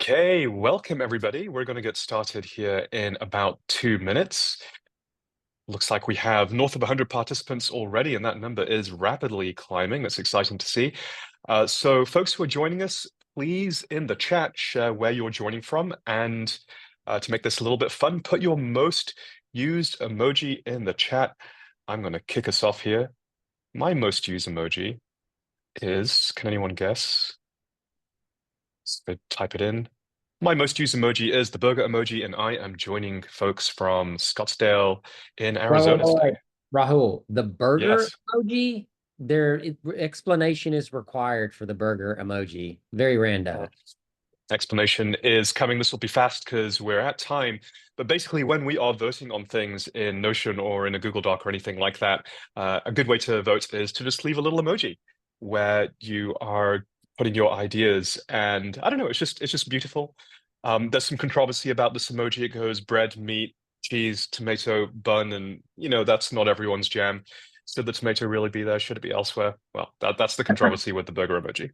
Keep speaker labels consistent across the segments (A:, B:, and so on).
A: Okay, welcome everybody. We're going to get started here in about 2 minutes. Looks like we have north of 100 participants already, and that number is rapidly climbing. That's exciting to see. So folks who are joining us, please in the chat share where you're joining from. And to make this a little bit fun, put your most used emoji in the chat. I'm going to kick us off here. My most used emoji is, can anyone guess? So type it in. My most used emoji is the burger emoji, and I am joining folks from Scottsdale in Arizona today.
B: Rahul, the burger
A: Yes,
B: emoji, explanation is required for the burger emoji. Very random.
A: explanation is coming. This will be fast because we're at time. But basically, when we are voting on things in Notion or in a Google Doc or anything like that, a good way to vote is to just leave a little emoji where you are putting your ideas. And I don't know, it's just beautiful. There's some controversy about this emoji. It goes bread, meat, cheese, tomato, bun, and that's not everyone's jam. Should the tomato really be there? Should it be elsewhere? Well, that's the controversy with the burger emoji.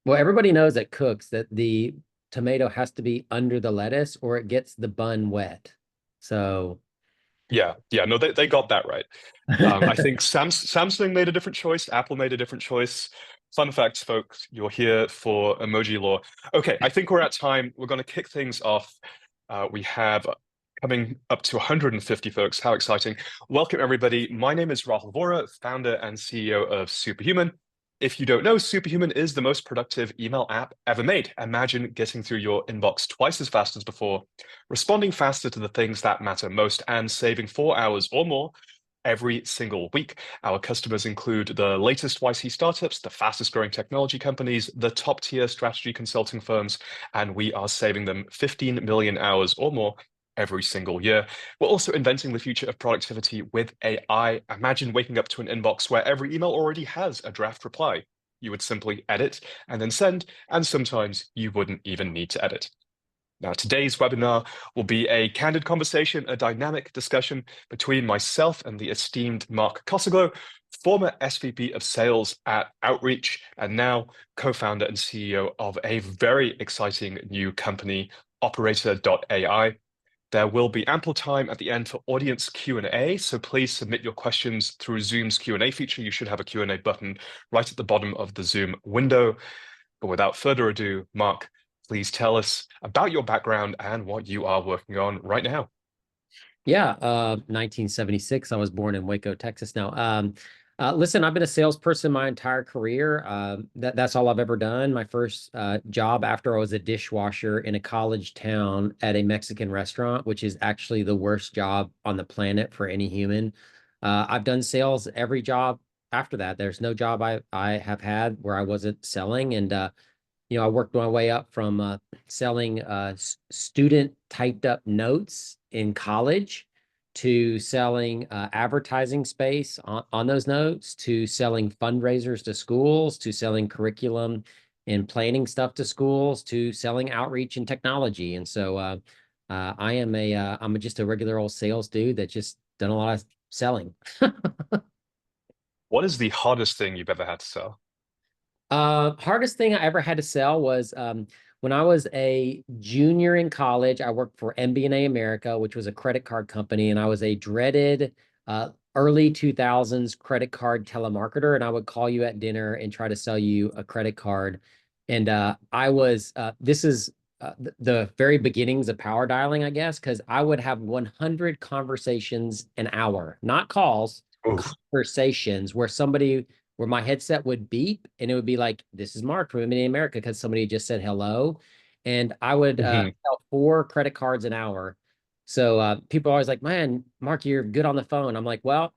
B: Well, everybody knows at Cooks that the tomato has to be under the lettuce or it gets the bun wet. So
A: Yeah, no, they got that right. I think Samsung made a different choice. Apple made a different choice. Fun facts, folks, you're here for emoji law. Okay, I think we're at time. We're going to kick things off. We have coming up to 150 folks. How exciting. Welcome, everybody. My name is Rahul Vohra, founder and CEO of Superhuman. If you don't know, Superhuman is the most productive email app ever made. Imagine getting through your inbox twice as fast as before, responding faster to the things that matter most, and saving 4 hours or more every single week. Our customers include the latest YC startups, the fastest growing technology companies, the top tier strategy consulting firms, and we are saving them 15 million hours or more every single year. We're also inventing the future of productivity with AI. Imagine waking up to an inbox where every email already has a draft reply. You would simply edit and then send, and sometimes you wouldn't even need to edit. Now, today's webinar will be a candid conversation, a dynamic discussion between myself and the esteemed Mark Kosoglow, former SVP of Sales at Outreach, and now co-founder and CEO of a very exciting new company, Operator.ai. There will be ample time at the end for audience Q&A, so please submit your questions through Zoom's Q&A feature. You should have a Q&A button right at the bottom of the Zoom window. But without further ado, Mark, please tell us about your background and what you are working on right now.
B: yeah, 1976. I was born in Waco, Texas. Now, listen, I've been a salesperson my entire career. That's all I've ever done. My first job after I was a dishwasher in a college town at a Mexican restaurant, which is actually the worst job on the planet for any human. I've done sales every job after that. There's no job I have had where I wasn't selling. And I worked my way up from selling student typed up notes in college to selling advertising space on those notes, to selling fundraisers to schools, to selling curriculum and planning stuff to schools, to selling outreach and technology. And so I'm just a regular old sales dude that just done a lot of selling.
A: What is the hardest thing you've ever had to sell?
B: Hardest thing I ever had to sell was when I was a junior in college. I worked for MBNA America, which was a credit card company, and I was a dreaded early 2000s credit card telemarketer. And I would call you at dinner and try to sell you a credit card. And this is the very beginnings of power dialing, I guess, because I would have 100 conversations an hour, not calls,
A: Oof.
B: conversations where my headset would beep and it would be like, "This is Mark from MBA America," because somebody just said hello. And I would
A: Mhm.
B: sell 4 credit cards an hour. So people are always like, "Man, Mark, you're good on the phone." I'm like, "Well,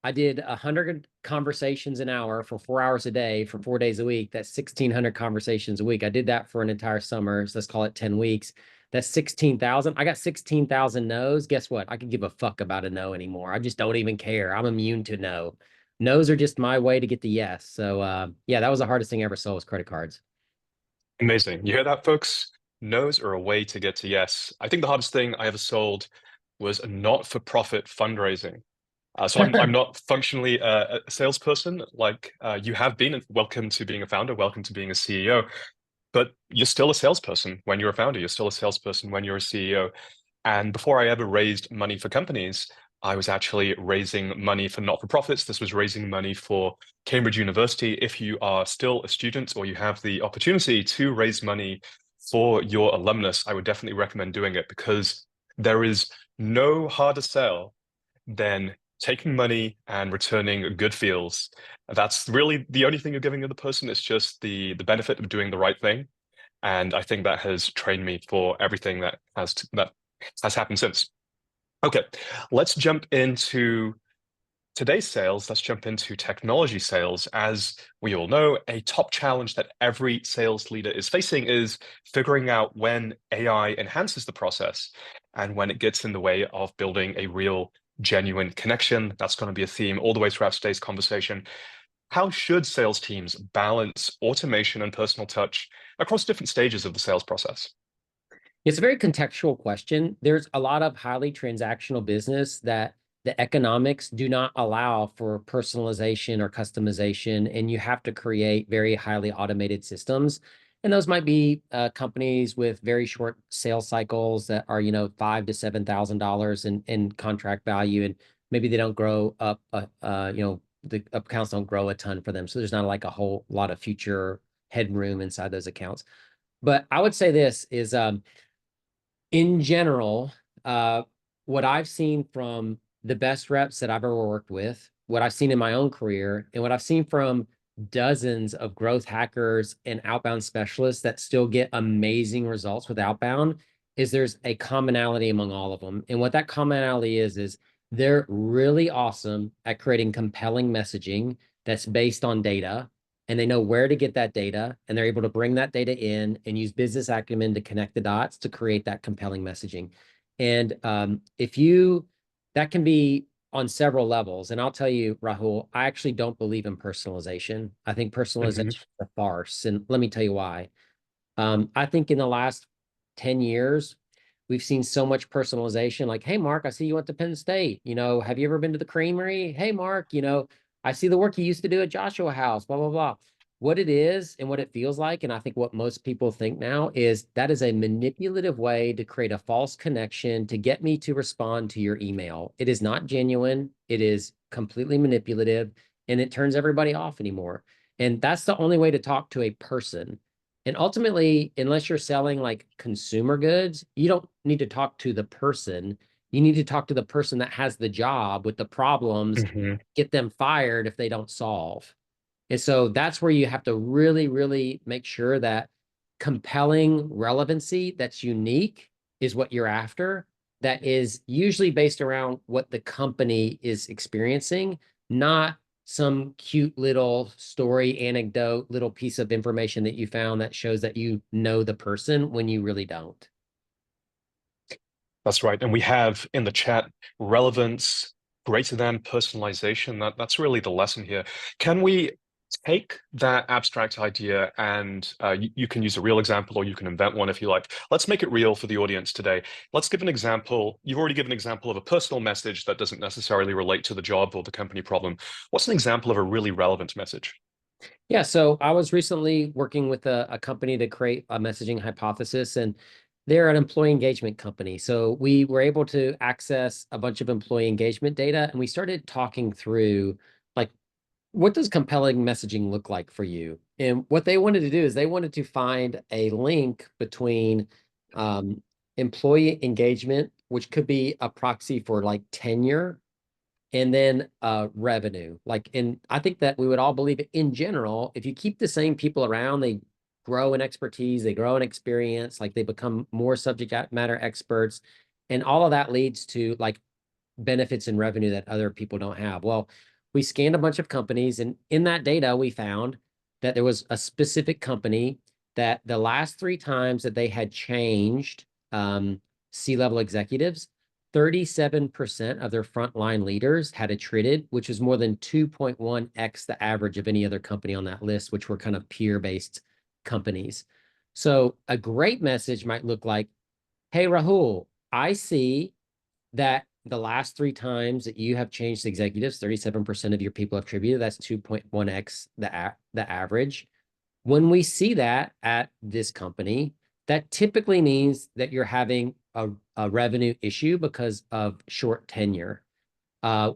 B: I did 100 conversations an hour for 4 hours a day for 4 days a week. That's 1,600 conversations a week. I did that for an entire summer. So let's call it 10 weeks. That's 16,000. I got 16,000 no's. Guess what? I can give a fuck about a no anymore. I just don't even care. I'm immune to no. No's are just my way to get the yes. So yeah, that was the hardest thing I ever sold was credit cards.
A: Amazing. You hear that, folks? No's are a way to get to yes. I think the hardest thing I ever sold was a not-for-profit fundraising. So I'm not functionally a salesperson like you have been. And welcome to being a founder. Welcome to being a CEO. But you're still a salesperson when you're a founder. You're still a salesperson when you're a CEO. And before I ever raised money for companies, I was actually raising money for not-for-profits. This was raising money for Cambridge University. If you are still a student or you have the opportunity to raise money for your alumnus, I would definitely recommend doing it, because there is no harder sell than taking money and returning good feels. That's really the only thing you're giving the other person. It's just the benefit of doing the right thing. And I think that has trained me for everything that has happened since. Okay, let's jump into today's sales. Let's jump into technology sales. As we all know, a top challenge that every sales leader is facing is figuring out when AI enhances the process and when it gets in the way of building a real, genuine connection. That's going to be a theme all the way throughout today's conversation. How should sales teams balance automation and personal touch across different stages of the sales process?
B: It's a very contextual question. There's a lot of highly transactional business that the economics do not allow for personalization or customization, and you have to create very highly automated systems. And those might be companies with very short sales cycles that are, $5,000 to $7,000 in contract value, and maybe they don't grow up. The accounts don't grow a ton for them, so there's not like a whole lot of future headroom inside those accounts. But I would say this is, in general, what I've seen from the best reps that I've ever worked with, what I've seen in my own career, and what I've seen from dozens of growth hackers and outbound specialists that still get amazing results with outbound, is there's a commonality among all of them. And what that commonality is they're really awesome at creating compelling messaging that's based on data, and they know where to get that data, and they're able to bring that data in and use business acumen to connect the dots to create that compelling messaging. And that can be on several levels. And I'll tell you, Rahul, I actually don't believe in personalization. I think personalization is a farce. And let me tell you why. I think in the last 10 years, we've seen so much personalization. Like, hey, Mark, I see you went to Penn State. Have you ever been to the Creamery? Hey, Mark, I see the work you used to do at Joshua House, blah, blah, blah. What it is and what it feels like, and I think what most people think now, is that is a manipulative way to create a false connection to get me to respond to your email. It is not genuine. It is completely manipulative, and it turns everybody off anymore. And that's the only way to talk to a person. And ultimately, unless you're selling like consumer goods, you don't need to talk to the person. You need to talk to the person that has the job with the problems, get them fired if they don't solve. And so that's where you have to really, really make sure that compelling relevancy that's unique is what you're after, that is usually based around what the company is experiencing, not some cute little story, anecdote, little piece of information that you found that shows that you know the person when you really don't.
A: That's right. And we have in the chat relevance greater than personalization. That's really the lesson here. Can we take that abstract idea and you can use a real example or you can invent one if you like. Let's make it real for the audience today. Let's give an example. You've already given an example of a personal message that doesn't necessarily relate to the job or the company problem. What's an example of a really relevant message?
B: Yeah, so I was recently working with a company to create a messaging hypothesis, and they're an employee engagement company. So we were able to access a bunch of employee engagement data, and we started talking through, like, what does compelling messaging look like for you? And what they wanted to do is they wanted to find a link between employee engagement, which could be a proxy for like tenure, and then revenue. And I think that we would all believe it in general, if you keep the same people around, they grow in expertise, they grow in experience, like they become more subject matter experts. And all of that leads to like benefits and revenue that other people don't have. Well, we scanned a bunch of companies, and in that data, we found that there was a specific company that the last 3 times that they had changed C-level executives, 37% of their frontline leaders had attrited, which is more than 2.1x the average of any other company on that list, which were kind of peer-based companies. So a great message might look like, hey, Rahul, I see that the last 3 times that you have changed executives, 37% of your people have attributed. That's 2.1x the average. When we see that at this company, that typically means that you're having a revenue issue because of short tenure. Uh,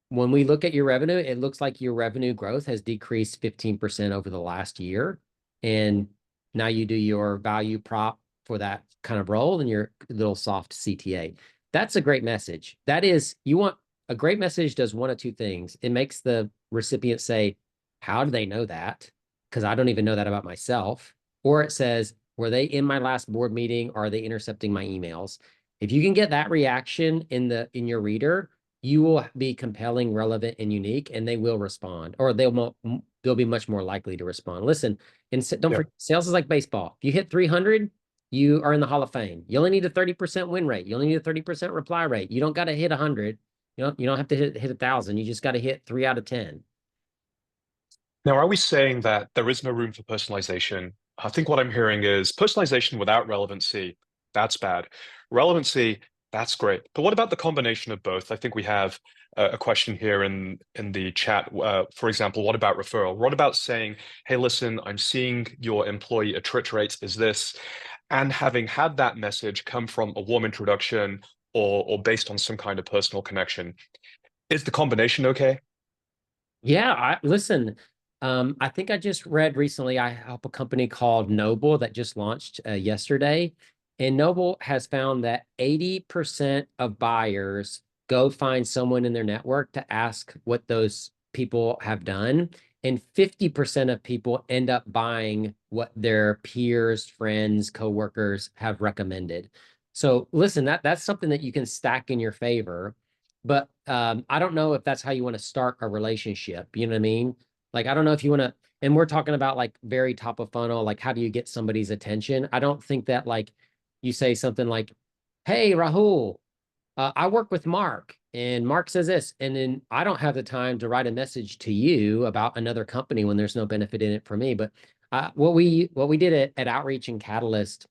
B: when we look at your revenue, it looks like your revenue growth has decreased 15% over the last year. And now you do your value prop for that kind of role and your little soft CTA. That's a great message. That is, you want a great message does one of two things. It makes the recipient say, how do they know that? Because I don't even know that about myself. Or it says, were they in my last board meeting? Or are they intercepting my emails? If you can get that reaction in your reader, you will be compelling, relevant, and unique, and they will respond, or they'll be much more likely to respond. Listen, and don't
A: Yeah.
B: forget, sales is like baseball. If you hit 300, you are in the Hall of Fame. You only need a 30% win rate. You only need a 30% reply rate. You don't got to hit 100. You don't have to hit 1,000. You just got to hit 3 out of 10.
A: Now, are we saying that there is no room for personalization? I think what I'm hearing is personalization without relevancy, that's bad. Relevancy, that's great. But what about the combination of both? I think we have a question here in the chat. For example, what about referral? What about saying, hey, listen, I'm seeing your employee attrit rate is this, and having had that message come from a warm introduction or based on some kind of personal connection, is the combination okay?
B: Yeah, listen. I think I just read recently, I help a company called Noble that just launched yesterday. And Noble has found that 80% of buyers go find someone in their network to ask what those people have done. And 50% of people end up buying what their peers, friends, coworkers have recommended. So listen, that's something that you can stack in your favor. But I don't know if that's how you want to start a relationship. You know what I mean? Like, I don't know if you want to, and we're talking about like very top of funnel, like how do you get somebody's attention? I don't think that like you say something like, hey, Rahul, I work with Mark, and Mark says this, and then I don't have the time to write a message to you about another company when there's no benefit in it for me. But what we did at Outreach and Catalyst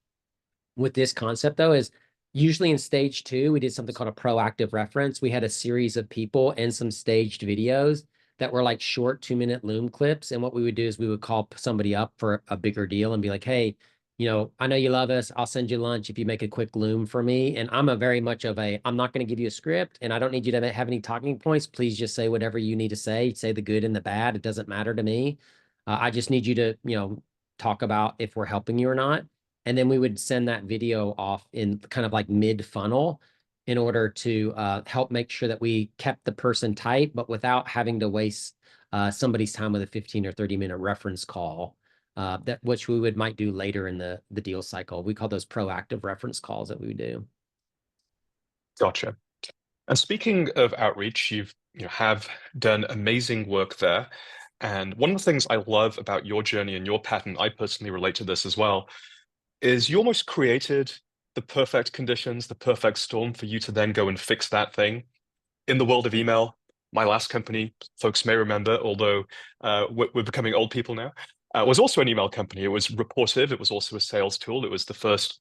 B: with this concept though is usually in stage two, we did something called a proactive reference. We had a series of people and some staged videos that were like short 2-minute Loom clips. And what we would do is we would call somebody up for a bigger deal and be like, hey, I know you love us. I'll send you lunch if you make a quick Loom for me. And I'm a very much of I'm not going to give you a script and I don't need you to have any talking points. Please just say whatever you need to say the good and the bad. It doesn't matter to me. I just need you to, talk about if we're helping you or not. And then we would send that video off in kind of like mid funnel in order to help make sure that we kept the person tight, but without having to waste somebody's time with a 15 or 30-minute reference call, that which we might do later in the deal cycle. We call those proactive reference calls that we would do.
A: Gotcha. And speaking of outreach, have done amazing work there. And one of the things I love about your journey and your pattern, I personally relate to this as well, is you almost created the perfect conditions, the perfect storm for you to then go and fix that thing. In the world of email, my last company, folks may remember, although we're becoming old people now, was also an email company. It was reportive. It was also a sales tool. It was the first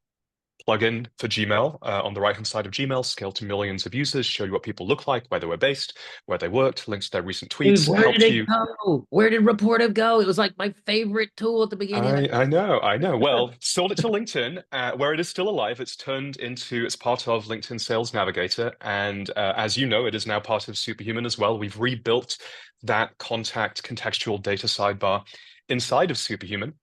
A: plugin for Gmail on the right-hand side of Gmail, scaled to millions of users, show you what people look like, where they were based, where they worked, links to their recent
B: Dude,
A: tweets,
B: where did
A: helped
B: it
A: you.
B: go? Where did Reportive go? It was like my favorite tool at the beginning of
A: I know, I know. Well, sold it to LinkedIn, where it is still alive. It's part of LinkedIn Sales Navigator, and as you know, it is now part of Superhuman as well. We've rebuilt that contact contextual data sidebar inside of Superhuman.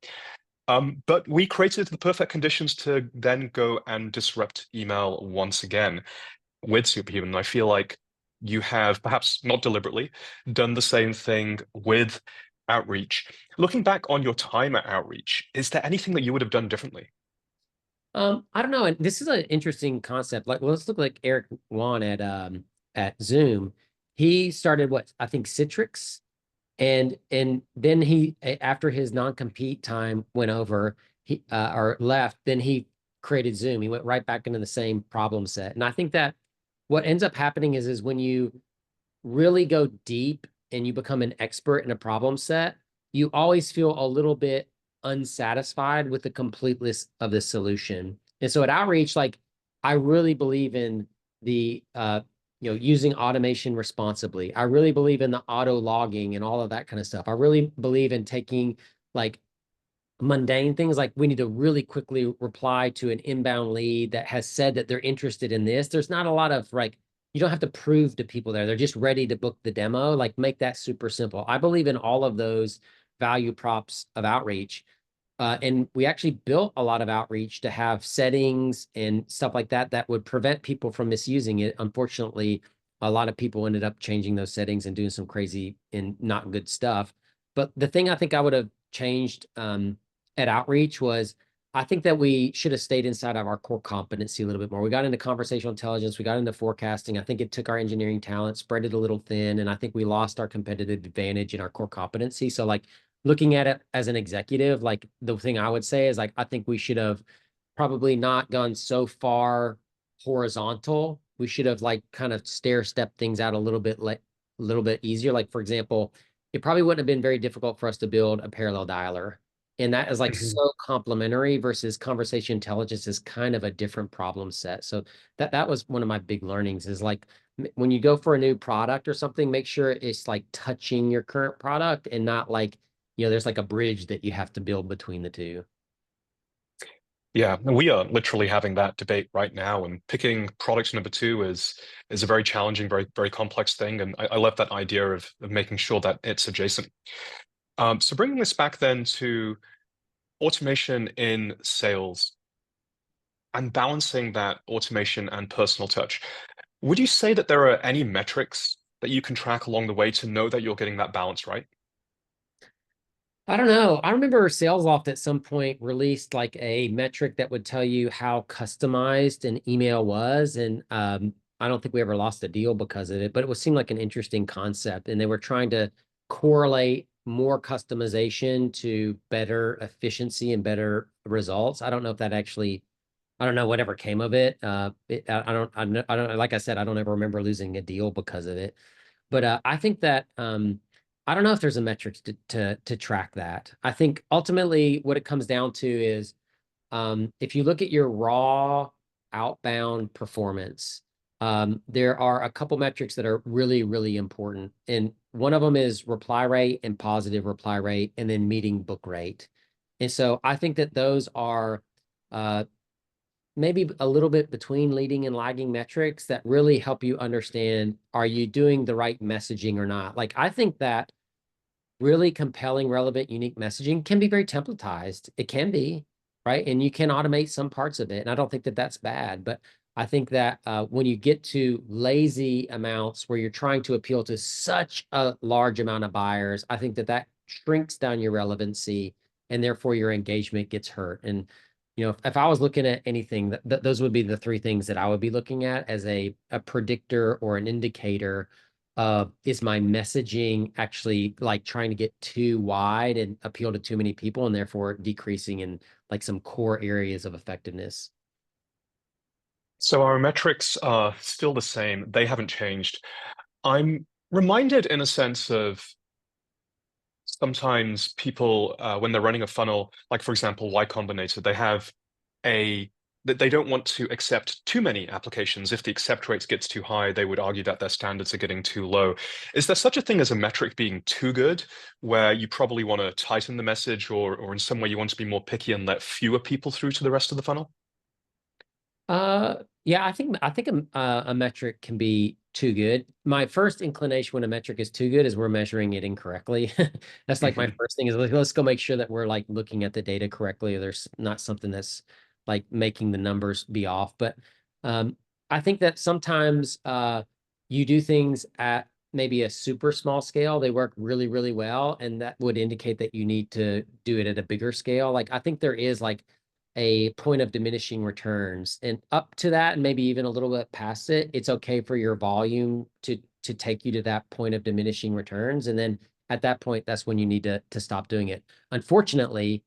A: But we created the perfect conditions to then go and disrupt email once again with Superhuman. And I feel like you have, perhaps not deliberately, done the same thing with Outreach. Looking back on your time at Outreach, is there anything that you would have done differently?
B: I don't know. And this is an interesting concept. Like, let's look like Eric Yuan at Zoom. He started what I think Citrix, and then after his non-compete time went over, he or left, then he created Zoom. He went right back into the same problem set. And I think that what ends up happening is when you really go deep and you become an expert in a problem set, you always feel a little bit unsatisfied with the completeness of the solution. And so at Outreach, like I really believe in the using automation responsibly. I really believe in the auto logging and all of that kind of stuff. I really believe in taking like mundane things like we need to really quickly reply to an inbound lead that has said that they're interested in this. There's not a lot of like, you don't have to prove to people there. They're just ready to book the demo. Like make that super simple. I believe in all of those value props of outreach. And we actually built a lot of outreach to have settings and stuff like that that would prevent people from misusing it. Unfortunately, a lot of people ended up changing those settings and doing some crazy and not good stuff. But the thing I think I would have changed at outreach was I think that we should have stayed inside of our core competency a little bit more. We got into conversational intelligence, we got into forecasting. I think it took our engineering talent, spread it a little thin, and I think we lost our competitive advantage in our core competency. So like looking at it as an executive, like the thing I would say is like, I think we should have probably not gone so far horizontal. We should have like kind of stair step things out a little bit easier. Like for example, it probably wouldn't have been very difficult for us to build a parallel dialer. And that is like
A: Mhm.
B: so complementary versus conversation intelligence is kind of a different problem set. So that was one of my big learnings is like when you go for a new product or something, make sure it's like touching your current product and not like, there's like a bridge that you have to build between the two.
A: Yeah, and we are literally having that debate right now, and picking product number two is a very challenging, very complex thing. And I love that idea of making sure that it's adjacent. So bringing this back then to automation in sales and balancing that automation and personal touch, would you say that there are any metrics that you can track along the way to know that you're getting that balance right?
B: I don't know. I remember SalesLoft at some point released like a metric that would tell you how customized an email was. And I don't think we ever lost a deal because of it, but it would seem like an interesting concept. And they were trying to correlate more customization to better efficiency and better results. I don't know if that actually, I don't know whatever came of it. I don't, like I said, I don't ever remember losing a deal because of it. But I think that I don't know if there's a metrics to track that. I think ultimately what it comes down to is if you look at your raw outbound performance, there are a couple metrics that are really, really important. And one of them is reply rate and positive reply rate, and then meeting book rate. And so I think that those are uh, maybe a little bit between leading and lagging metrics that really help you understand, are you doing the right messaging or not? Like, I think that really compelling, relevant, unique messaging can be very templatized. It can be, right? And you can automate some parts of it. And I don't think that that's bad. But I think that when you get to lazy amounts where you're trying to appeal to such a large amount of buyers, I think that that shrinks down your relevancy and therefore your engagement gets hurt. And if I was looking at anything, those would be the three things that I would be looking at as a predictor or an indicator of, is my messaging actually like trying to get too wide and appeal to too many people and therefore decreasing in like some core areas of effectiveness.
A: So our metrics are still the same. They haven't changed. I'm reminded in a sense of sometimes people when they're running a funnel, like for example, Y Combinator, they have a that they don't want to accept too many applications. If the accept rate gets too high, they would argue that their standards are getting too low. Is there such a thing as a metric being too good, where you probably want to tighten the message, or in some way you want to be more picky and let fewer people through to the rest of the funnel?
B: Yeah, I think a metric can be too good. My first inclination when a metric is too good is we're measuring it incorrectly. That's like my
A: Mhm.
B: first thing is like, let's go make sure that we're like looking at the data correctly, or there's not something that's like making the numbers be off. But um, I think that sometimes you do things at maybe a super small scale, they work really, really well, and that would indicate that you need to do it at a bigger scale. Like I think there is like a point of diminishing returns, and up to that and maybe even a little bit past it, it's okay for your volume to take you to that point of diminishing returns, and then at that point that's when you need to stop doing it. Unfortunately,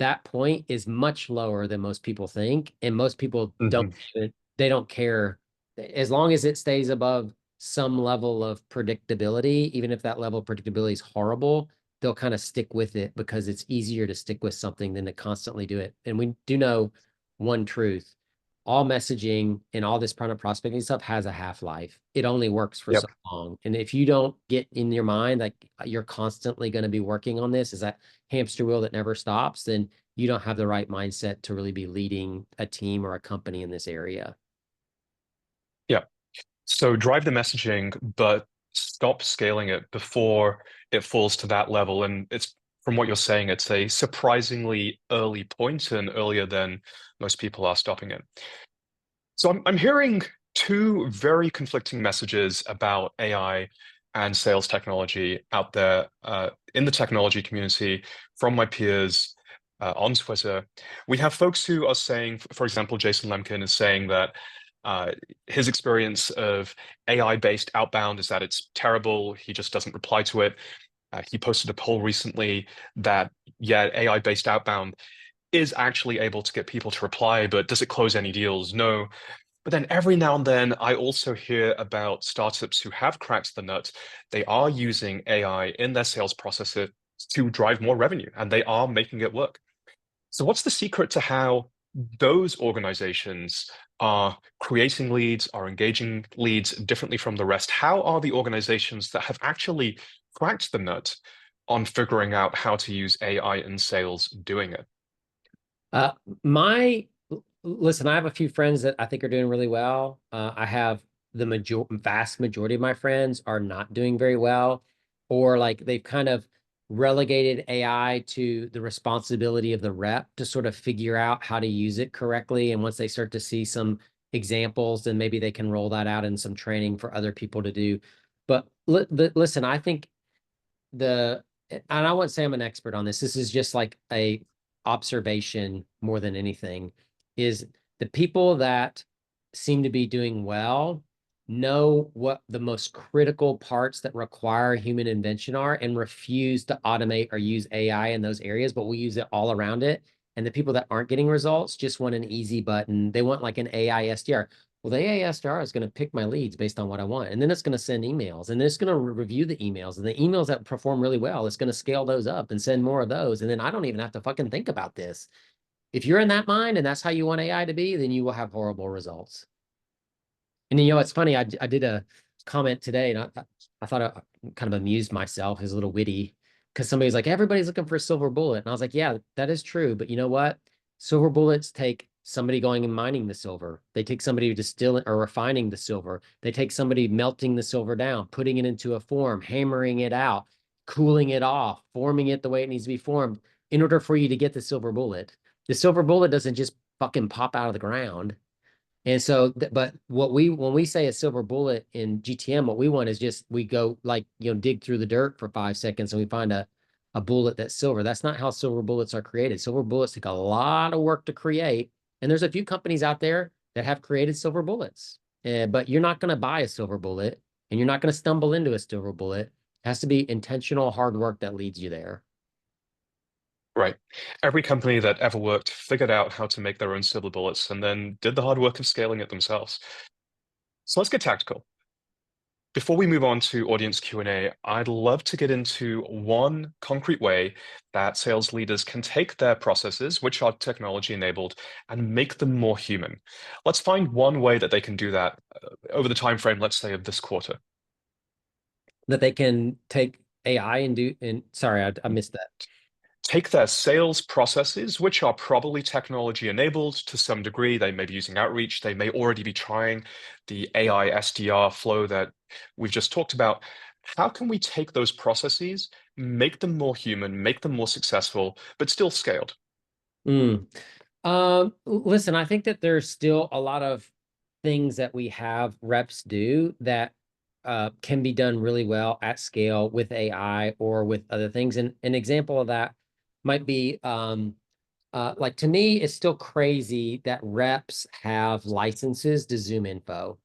B: that point is much lower than most people think, and most people don't
A: Mhm.
B: they don't care as long as it stays above some level of predictability. Even if that level of predictability is horrible, they'll kind of stick with it because it's easier to stick with something than to constantly do it. And we do know one truth: all messaging and all this product prospecting stuff has a half-life. It only works for so
A: Yep.
B: long. And if you don't get in your mind like you're constantly going to be working on this, is that hamster wheel that never stops, then you don't have the right mindset to really be leading a team or a company in this area.
A: Yeah. So drive the messaging, but stop scaling it before it falls to that level. And it's from what you're saying, it's a surprisingly early point and earlier than most people are stopping it. So I'm hearing two very conflicting messages about AI and sales technology out there in the technology community from my peers on Twitter. We have folks who are saying, for example, Jason Lemkin is saying that uh, his experience of AI-based outbound is that it's terrible. He just doesn't reply to it. He posted a poll recently that, yeah, AI-based outbound is actually able to get people to reply, but does it close any deals? No. But then every now and then, I also hear about startups who have cracked the nut. They are using AI in their sales processes to drive more revenue, and they are making it work. So, what's the secret to how those organizations are creating leads, are engaging leads differently from the rest? How are the organizations that have actually cracked the nut on figuring out how to use AI in sales doing it?
B: Uh, my Listen, I have a few friends that I think are doing really well. I have the vast majority of my friends are not doing very well, or like they've kind of relegated AI to the responsibility of the rep to sort of figure out how to use it correctly. And once they start to see some examples, then maybe they can roll that out in some training for other people to do. But listen, I think and I wouldn't say I'm an expert on this. This is just like a observation more than anything, is the people that seem to be doing well know what the most critical parts that require human invention are and refuse to automate or use AI in those areas, but we use it all around it. And the people that aren't getting results just want an easy button. They want like an AISDR. Well, the AISDR is going to pick my leads based on what I want. And then it's going to send emails, and then it's going to review the emails, and the emails that perform really well, it's going to scale those up and send more of those. And then I don't even have to fucking think about this. If you're in that mind and that's how you want AI to be, then you will have horrible results. And it's funny. I did a comment today, and I thought I kind of amused myself as a little witty, because somebody's like, everybody's looking for a silver bullet. And I was like, yeah, that is true. But you know what? Silver bullets take somebody going and mining the silver. They take somebody distilling or refining the silver. They take somebody melting the silver down, putting it into a form, hammering it out, cooling it off, forming it the way it needs to be formed in order for you to get the silver bullet. The silver bullet doesn't just fucking pop out of the ground. And so, but when we say a silver bullet in GTM, what we want is just we go like, dig through the dirt for 5 seconds and we find a bullet that's silver. That's not how silver bullets are created. Silver bullets take a lot of work to create. And there's a few companies out there that have created silver bullets. But you're not going to buy a silver bullet, and you're not going to stumble into a silver bullet. It has to be intentional hard work that leads you there.
A: Right. Every company that ever worked figured out how to make their own silver bullets and then did the hard work of scaling it themselves. So let's get tactical. Before we move on to audience Q&A, I'd love to get into one concrete way that sales leaders can take their processes, which are technology enabled, and make them more human. Let's find one way that they can do that over the time frame, let's say, of this quarter.
B: That they can take AI and do, and sorry, I missed that.
A: Take their sales processes, which are probably technology enabled to some degree. They may be using outreach. They may already be trying the AI SDR flow that we've just talked about. How can we take those processes, make them more human, make them more successful, but still scaled?
B: Mm. Listen, I think that there's still a lot of things that we have reps do that can be done really well at scale with AI or with other things. And an example of that might be like, to me, it's still crazy that reps have licenses to Zoom info.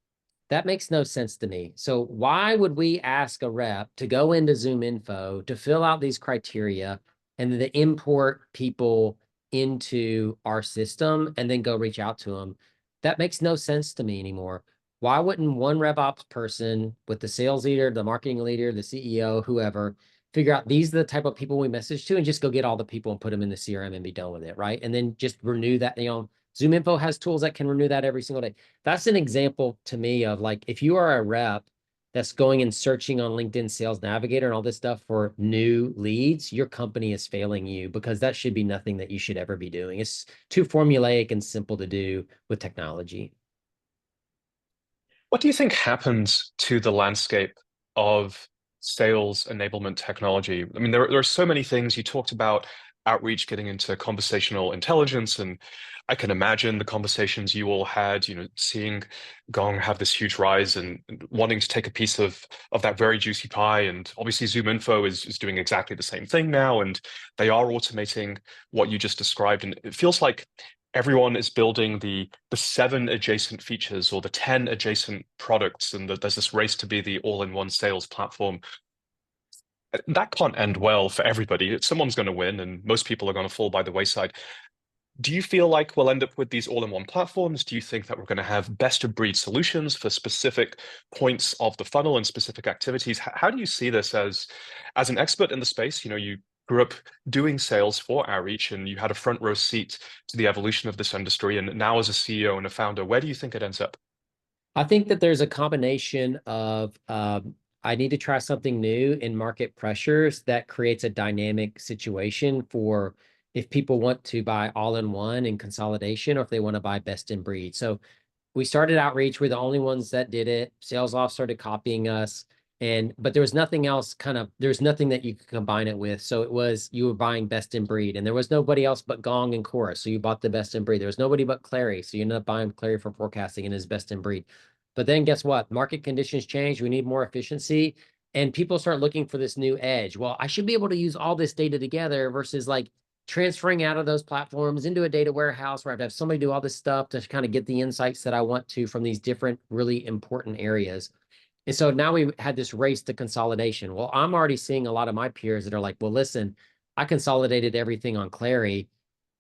B: That makes no sense to me. So why would we ask a rep to go into Zoom info to fill out these criteria and then to import people into our system and then go reach out to them? That makes no sense to me anymore. Why wouldn't one rev ops person with the sales leader, the marketing leader, the CEO, whoever, figure out these are the type of people we message to and just go get all the people and put them in the CRM and be done with it, right? And then just renew that, ZoomInfo has tools that can renew that every single day. That's an example to me of like, if you are a rep that's going and searching on LinkedIn Sales Navigator and all this stuff for new leads, your company is failing you, because that should be nothing that you should ever be doing. It's too formulaic and simple to do with technology.
A: What do you think happens to the landscape of sales enablement technology? I mean, there are so many things. You talked about outreach getting into conversational intelligence, and I can imagine the conversations you all had, seeing Gong have this huge rise and wanting to take a piece of that very juicy pie. And obviously ZoomInfo is doing exactly the same thing now, and they are automating what you just described. And it feels like everyone is building the 7 adjacent features or the 10 adjacent products, and there's this race to be the all-in-one sales platform. That can't end well for everybody. Someone's going to win, and most people are going to fall by the wayside. Do you feel like we'll end up with these all-in-one platforms? Do you think that we're going to have best-of-breed solutions for specific points of the funnel and specific activities? How do you see this as an expert in the space? You grew up doing sales for outreach, and you had a front row seat to the evolution of this industry. And now, as a CEO and a founder, where do you think it ends up?
B: I think that there's a combination of I need to try something new in market pressures that creates a dynamic situation for if people want to buy all in one and consolidation, or if they want to buy best in breed. So we started outreach. We're the only ones that did it. SalesLoft started copying us. But there was nothing else there's nothing that you could combine it with. So it was, you were buying best in breed, and there was nobody else but Gong and Chorus. So you bought the best in breed. There was nobody but Clary. So you ended up buying Clary for forecasting and his best in breed. But then guess what? Market conditions change. We need more efficiency. And people start looking for this new edge. Well, I should be able to use all this data together versus like transferring out of those platforms into a data warehouse where I have to have somebody do all this stuff to kind of get the insights that I want to from these different really important areas. And so now we had this race to consolidation. Well, I'm already seeing a lot of my peers that are like, well, listen, I consolidated everything on Clary.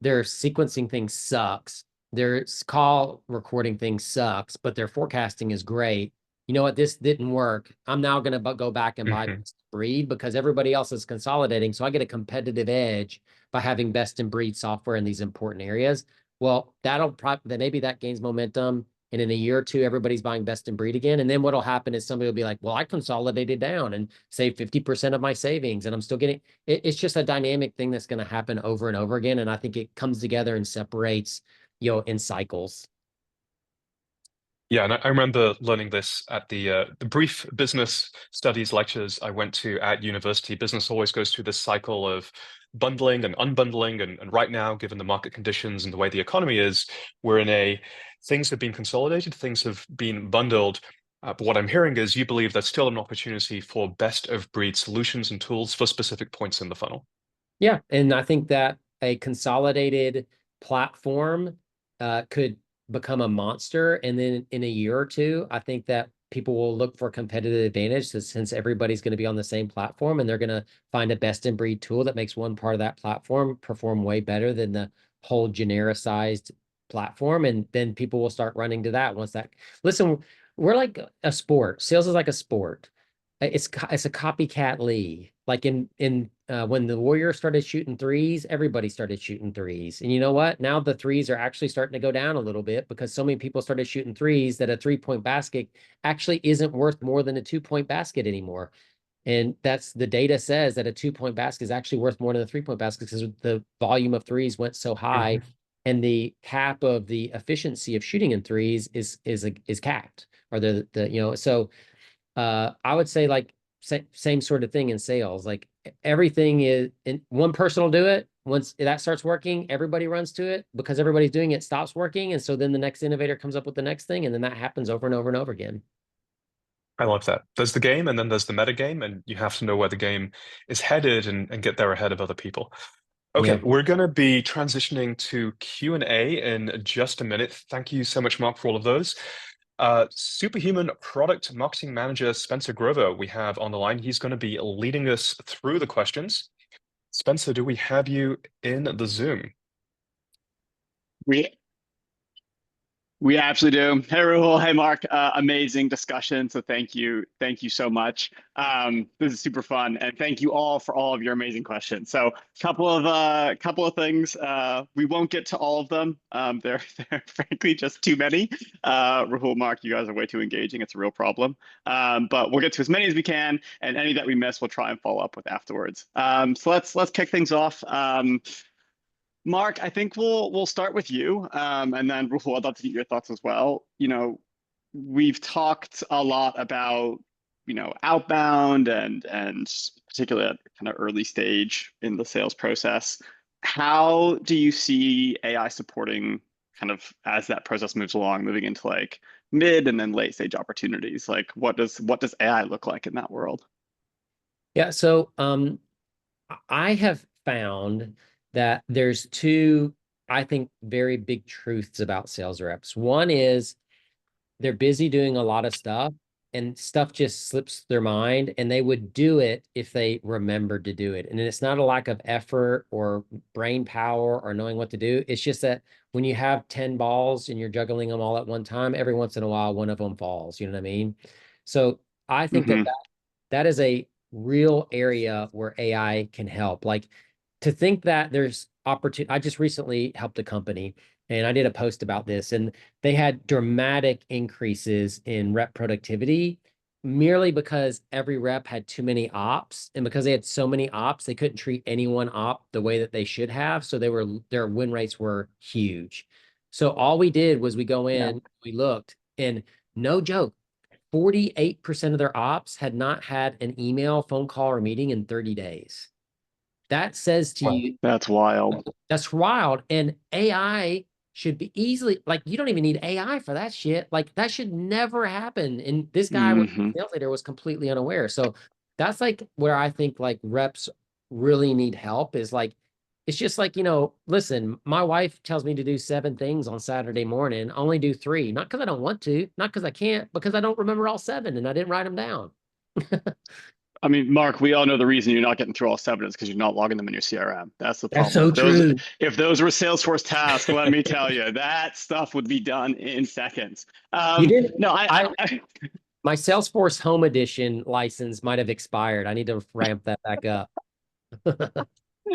B: Their sequencing thing sucks. Their call recording thing sucks, but their forecasting is great. You know what? This didn't work. I'm now going to go back and buy
A: Mhm.
B: breed because everybody else is consolidating. So I get a competitive edge by having best in breed software in these important areas. Well, then maybe that gains momentum. And in a year or two, everybody's buying best in breed again. And then what'll happen is somebody will be like, well, I consolidated down and saved 50% of my savings, and I'm still getting it's just a dynamic thing that's going to happen over and over again. And I think it comes together and separates, in cycles.
A: Yeah, and I remember learning this at the brief business studies lectures I went to at university. Business always goes through this cycle of bundling and unbundling, and right now, given the market conditions and the way the economy is, we're in a things have been consolidated, things have been bundled. But what I'm hearing is you believe there's still an opportunity for best of breed solutions and tools for specific points in the funnel.
B: Yeah. And I think that a consolidated platform could become a monster. And then in a year or two, I think that people will look for competitive advantage since everybody's going to be on the same platform, and they're going to find a best in breed tool that makes one part of that platform perform way better than the whole genericized platform. And then people will start running to that once that, listen, we're like a sport. Sales is like a sport. It's a copycat league. Like in when the Warriors started shooting threes, everybody started shooting threes. And you know what? Now the threes are actually starting to go down a little bit because so many people started shooting threes that a 3-point basket actually isn't worth more than a 2-point basket anymore. And that's the data says that a 2-point basket is actually worth more than a 3-point basket because the volume of threes went so high,
A: Mhm.
B: and the cap of the efficiency of shooting in threes is capped, or so I would say like same sort of thing in sales. Like everything is, and one person will do it. Once that starts working, everybody runs to it because everybody's doing it, stops working. And so then the next innovator comes up with the next thing. And then that happens over and over and over again.
A: I love that. There's the game, and then there's the meta game, and you have to know where the game is headed and get there ahead of other people.
B: Yeah.
A: Okay, we're going to be transitioning to Q&A in just a minute. Thank you so much, Mark, for all of those. Superhuman Product Marketing Manager Spencer Grover, we have on the line. He's going to be leading us through the questions. Spencer, do we have you in the Zoom?
C: We We absolutely do. Hey, Rahul. Hey, Mark. Amazing discussion. So thank you. Thank you so much. This is super fun. And thank you all for all of your amazing questions. So couple of things. We won't get to all of them. They're frankly just too many. Rahul, Mark, you guys are way too engaging. It's a real problem. But we'll get to as many as we can, and any that we miss, we'll try and follow up with afterwards. So let's kick things off. Mark, I think we'll start with you, and then Rahul, I'd love to get your thoughts as well. We've talked a lot about outbound and particularly at kind of early stage in the sales process. How do you see AI supporting kind of as that process moves along, moving into like mid and then late stage opportunities? Like what does AI look like in that world?
B: Yeah, so I have found that there's two, I think, very big truths about sales reps. One is they're busy doing a lot of stuff and stuff just slips their mind, and they would do it if they remembered to do it. And it's not a lack of effort or brain power or knowing what to do. It's just that when you have 10 balls and you're juggling them all at one time, every once in a while, one of them falls. You know what I mean? So I think that
C: Mm-hmm.
B: that is a real area where AI can help. Like, to think that there's opportunity. I just recently helped a company and I did a post about this, and they had dramatic increases in rep productivity merely because every rep had too many ops. And because they had so many ops, they couldn't treat any one op the way that they should have. So their win rates were huge. So all we did was we go
C: Yeah.
B: in, we looked, and no joke, 48% of their ops had not had an email, phone call, or meeting in 30 days. That says to
A: Well,
B: you,
C: That's wild.
B: that's wild. And AI should be easily, like, you don't even need AI for that shit. Like, that should never happen. And this guy with
C: Mm-hmm.
B: sales leader was completely unaware. So that's like where I think like reps really need help is like, it's just like, listen, my wife tells me to do 7 things on Saturday morning, I only do 3, not because I don't want to, not because I can't, because I don't remember all 7 and I didn't write them down.
C: I mean, Mark, we all know the reason you're not getting through all 7 is because you're not logging them in your CRM. That's the
B: That's
C: problem.
B: so true.
C: If those were Salesforce tasks, let me tell you, that stuff would be done in seconds.
B: You didn't.
C: No,
B: My Salesforce Home Edition license might have expired. I need to ramp that back up.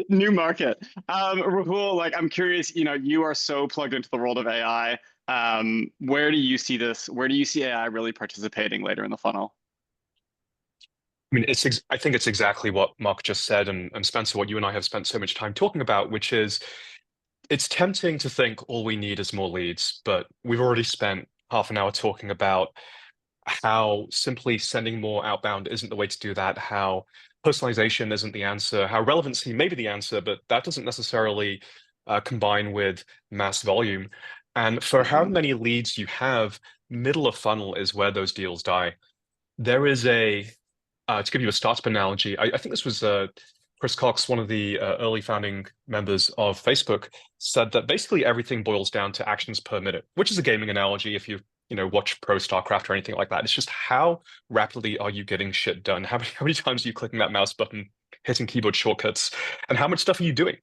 C: new market. Rahul, like I'm curious, you are so plugged into the world of AI. Where do you see this? Where do you see AI really participating later in the funnel?
A: I mean, I think it's exactly what Mark just said, and Spencer, what you and I have spent so much time talking about, which is it's tempting to think all we need is more leads, but we've already spent half an hour talking about how simply sending more outbound isn't the way to do that, how personalization isn't the answer, how relevancy may be the answer, but that doesn't necessarily combine with mass volume. And for how
C: Mm-hmm.
A: many leads you have, middle of funnel is where those deals die. There is to give you a startup analogy, I think this was Chris Cox, one of the early founding members of Facebook, said that basically everything boils down to actions per minute, which is a gaming analogy if you watch Pro StarCraft or anything like that. It's just how rapidly are you getting shit done? How many times are you clicking that mouse button, hitting keyboard shortcuts, and how much stuff are you doing?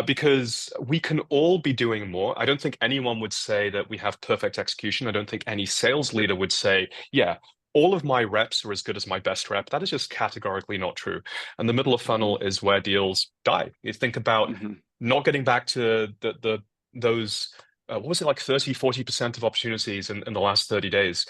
A: Because we can all be doing more. I don't think anyone would say that we have perfect execution. I don't think any sales leader would say, yeah, all of my reps are as good as my best rep. That is just categorically not true. And the middle of
C: Mm-hmm.
A: funnel is where deals die. You think about
C: Mm-hmm.
A: not getting back to those, what was it, like 30, 40% of opportunities in the last 30 days.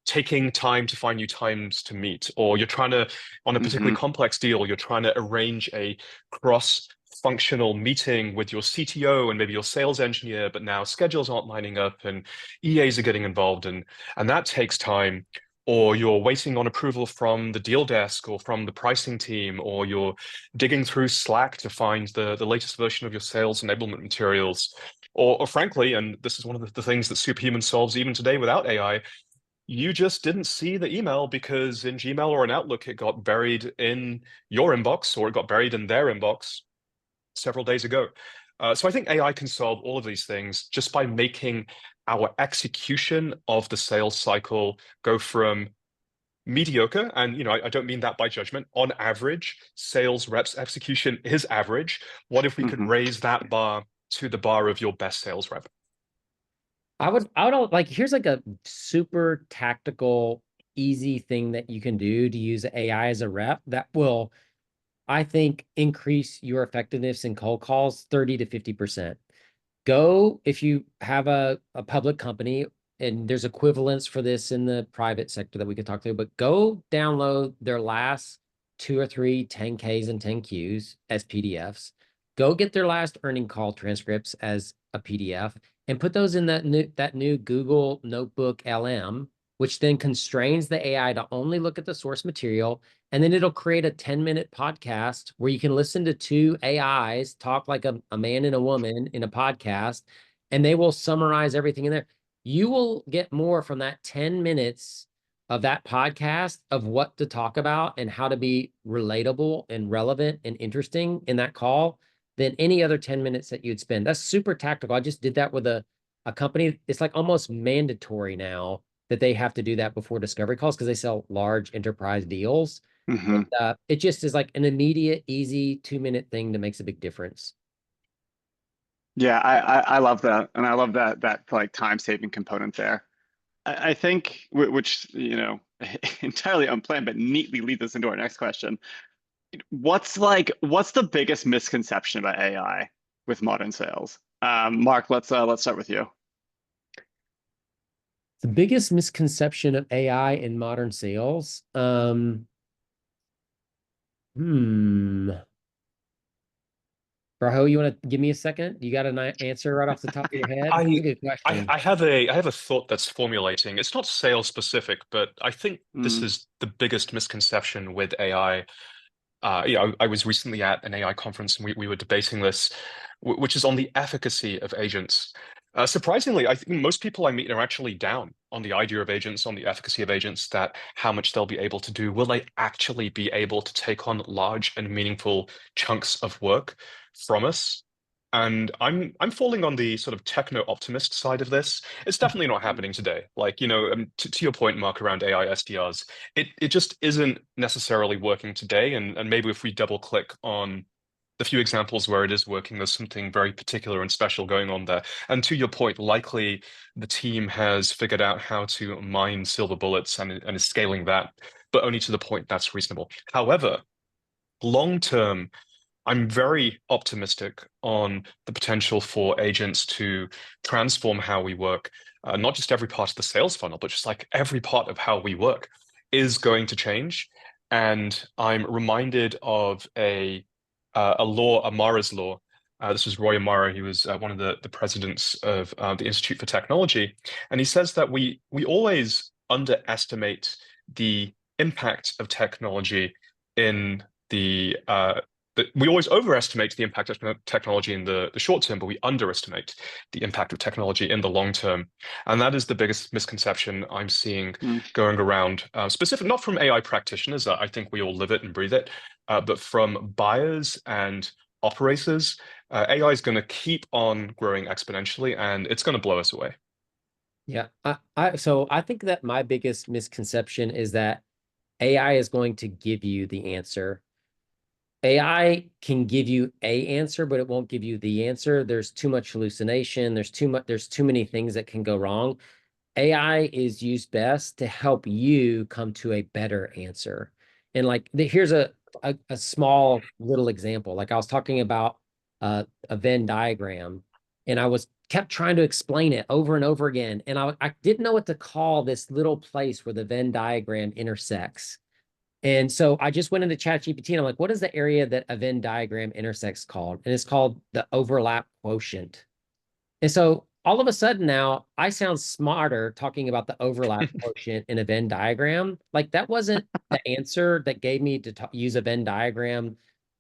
A: Taking time to find new times to meet, or you're trying to, on a particularly
C: Mm-hmm.
A: complex deal, you're trying to arrange a cross functional meeting with your CTO and maybe your sales engineer, but now schedules aren't lining up and EAs are getting involved, and that takes time. Or you're waiting on approval from the deal desk or from the pricing team, or you're digging through Slack to find the latest version of your sales enablement materials. Or frankly, and this is one of the things that Superhuman solves even today without AI, you just didn't see the email because in Gmail or in Outlook, it got buried in your inbox or it got buried in their inbox several days ago. So I think AI can solve all of these things just by making our execution of the sales cycle go from mediocre, and I don't mean that by judgment. On average, sales reps execution is average. What if we could
C: Mm-hmm.
A: raise that bar to the bar of your best sales rep?
B: I would like, here's like a super tactical, easy thing that you can do to use AI as a rep that will, I think, increase your effectiveness in cold calls 30 to 50%. Go, if you have a public company, and there's equivalents for this in the private sector that we could talk to, but go download their last 2 or 3 10Ks and 10Qs as PDFs. Go get their last earning call transcripts as a PDF and put those in that new Google Notebook LM, which then constrains the AI to only look at the source material. And then it'll create a 10-minute podcast where you can listen to two AIs talk like a man and a woman in a podcast, and they will summarize everything in there. You will get more from that 10 minutes of that podcast of what to talk about and how to be relatable and relevant and interesting in that call than any other 10 minutes that you'd spend. That's super tactical. I just did that with a company. It's like almost mandatory now that they have to do that before discovery calls because they sell large enterprise deals.
C: Hmm.
B: It just is like an immediate, easy 2-minute thing that makes a big difference.
C: Yeah, I love that, and I love that like time saving component there. I think which entirely unplanned, but neatly leads us into our next question. What's the biggest misconception about AI with modern sales? Mark, let's start with you.
B: The biggest misconception of AI in modern sales. Hmm. Rahul, you want to give me a second? You got an answer right off the top of your head? That's a
A: I
B: good question.
A: I have a thought that's formulating. It's not sales specific, but I think this
C: Mm,
A: is the biggest misconception with AI. I was recently at an AI conference and we were debating this, which is on the efficacy of agents. Surprisingly, I think most people I meet are actually down on the idea of agents, on the efficacy of agents, that how much they'll be able to do. Will they actually be able to take on large and meaningful chunks of work from us? And I'm falling on the sort of techno optimist side of this. It's definitely not happening today. Like, to your point, Mark, around AI SDRs, it just isn't necessarily working today. And maybe if we double click on the few examples where it is working, there's something very particular and special going on there. And to your point, likely the team has figured out how to mine silver bullets and is scaling that, but only to the point that's reasonable. However, long term, I'm very optimistic on the potential for agents to transform how we work. Not just every part of the sales funnel, but just like every part of how we work is going to change. And I'm reminded of a law, Amara's law. This was Roy Amara. He was one of the presidents of the Institute for Technology, and he says that we always underestimate the impact of technology in we always overestimate the impact of technology in the short term, but we underestimate the impact of technology in the long term. And that is the biggest misconception I'm seeing
C: mm.
A: going around, specific, not from AI practitioners. I think we all live it and breathe it, but from buyers and operators. AI is going to keep on growing exponentially, and it's going to blow us away.
B: Yeah. So I think that my biggest misconception is that AI is going to give you the answer. AI can give you an answer, but it won't give you the answer. There's too much hallucination. There's too many things that can go wrong. AI is used best to help you come to a better answer. And like here's a small little example. Like I was talking about a Venn diagram, and I was kept trying to explain it over and over again. And I didn't know what to call this little place where the Venn diagram intersects. And so I just went into ChatGPT and I'm like, what is the area that a Venn diagram intersects called? And it's called the overlap quotient. And so all of a sudden now I sound smarter talking about the overlap quotient in a Venn diagram. Like that wasn't the answer that gave me to use a Venn diagram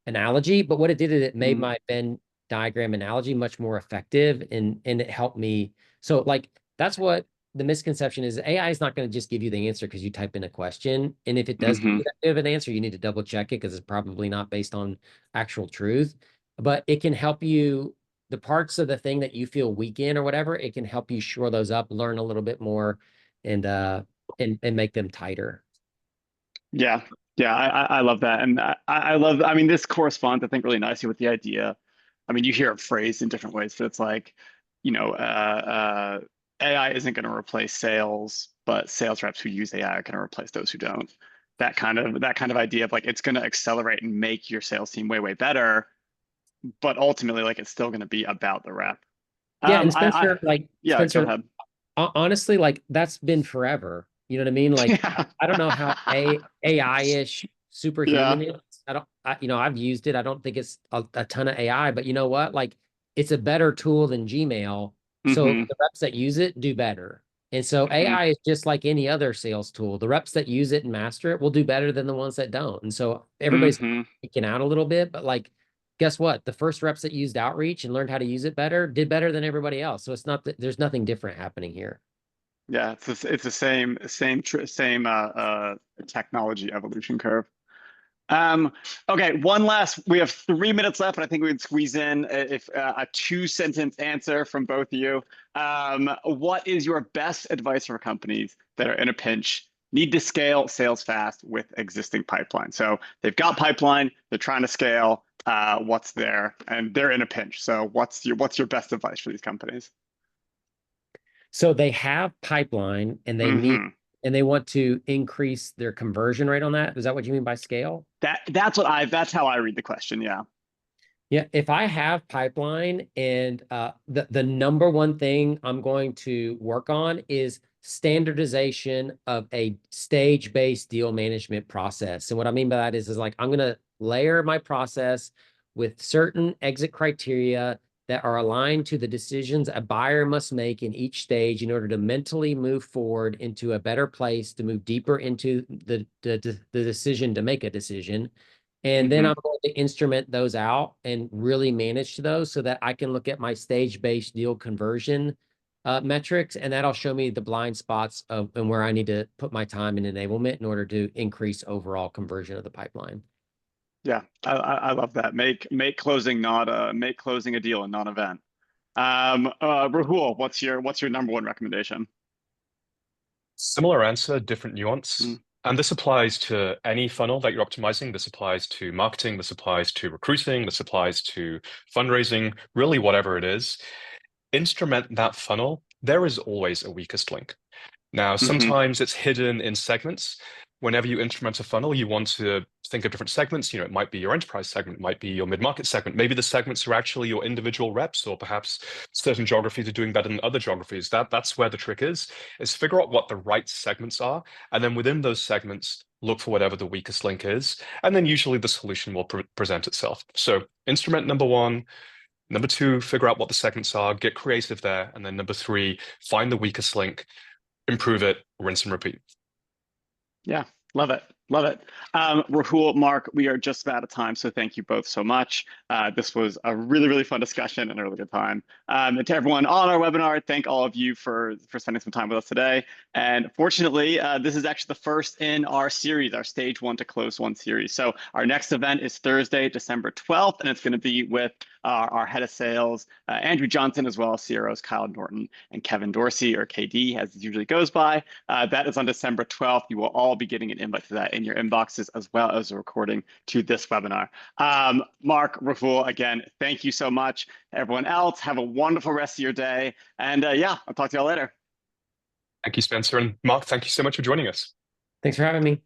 B: analogy, but what it did is it made
C: Mm.
B: my Venn diagram analogy much more effective and it helped me. So like that's what the misconception is. AI is not going to just give you the answer because you type in a question. And if it does give
C: Hmm.
B: you that bit of an answer, you need to double check it because it's probably not based on actual truth. But it can help you the parts of the thing that you feel weak in or whatever, it can help you shore those up, learn a little bit more, and make them tighter.
C: Yeah, yeah, I love that, and I love. I mean, this corresponds, I think, really nicely with the idea. I mean, you hear it phrased in different ways, but it's like, you know, AI isn't going to replace sales, but sales reps who use AI are going to replace those who don't. That kind of idea of like it's going to accelerate and make your sales team way better, but ultimately like it's still going to be about the rep.
B: Yeah, and Spencer,
C: Yeah, go ahead.
B: Honestly, like that's been forever. You know what I mean? Like
C: Yeah.
B: I don't know how AI-ish Superhuman is. I've used it. I don't think it's a ton of AI, but you know what? Like it's a better tool than Gmail. So
C: Mm-hmm.
B: the reps that use it do better. And so AI is just like any other sales tool. The reps that use it and master it will do better than the ones that don't. And so everybody's freaking out a little bit, but like guess what? The first reps that used outreach and learned how to use it better did better than everybody else. So it's not that there's nothing different happening here.
C: Yeah, it's the same technology evolution curve. Okay, we have 3 minutes left, but I think we would squeeze in if a 2-sentence answer from both of you. What is your best advice for companies that are in a pinch, need to scale sales fast with existing pipeline? So they've got pipeline, they're trying to scale, what's there, and they're in a pinch. So what's your best advice for these companies?
B: So they have pipeline and they want to increase their conversion rate on that. Is that what you mean by scale?
C: That's how I read the question. Yeah.
B: Yeah, if I have pipeline and the number one thing I'm going to work on is standardization of a stage-based deal management process. And what I mean by that is like I'm going to layer my process with certain exit criteria that are aligned to the decisions a buyer must make in each stage in order to mentally move forward into a better place, to move deeper into the decision to make a decision. And then I'm going to instrument those out and really manage those so that I can look at my stage-based deal conversion metrics, and that'll show me the blind spots of and where I need to put my time in enablement in order to increase overall conversion of the pipeline.
C: Yeah, I love that. Make closing a deal and not an event. Rahul, what's your number one recommendation?
A: Similar answer, different nuance. And this applies to any funnel that you're optimizing. This applies to marketing. This applies to recruiting. This applies to fundraising, really whatever it is. Instrument that funnel. There is always a weakest link. Now, sometimes it's hidden in segments. Whenever you instrument a funnel, you want to think of different segments. It might be your enterprise segment, it might be your mid-market segment. Maybe the segments are actually your individual reps, or perhaps certain geographies are doing better than other geographies. That's where the trick is figure out what the right segments are. And then within those segments, look for whatever the weakest link is. And then usually the solution will present itself. So instrument number one. Number two, figure out what the segments are, get creative there. And then number three, find the weakest link, improve it, rinse and repeat.
C: Yeah, love it. Love it. Rahul, Mark, we are just about out of time, so thank you both so much. This was a really fun discussion and a really good time. And to everyone on our webinar, thank all of you for spending some time with us today. And fortunately, this is actually the first in our series, our stage 1 to close 1 series. So our next event is Thursday, December 12th, and it's going to be with our head of sales, Andrew Johnson, as well as CROs Kyle Norton and Kevin Dorsey, or KD, as it usually goes by. That is on December 12th. You will all be getting an invite to that in your inboxes, as well as a recording to this webinar. Mark, Rahul, again, thank you so much. Everyone else, have a wonderful rest of your day. And yeah, I'll talk to y'all later.
A: Thank you, Spencer. And Mark, thank you so much for joining us.
B: Thanks for having me.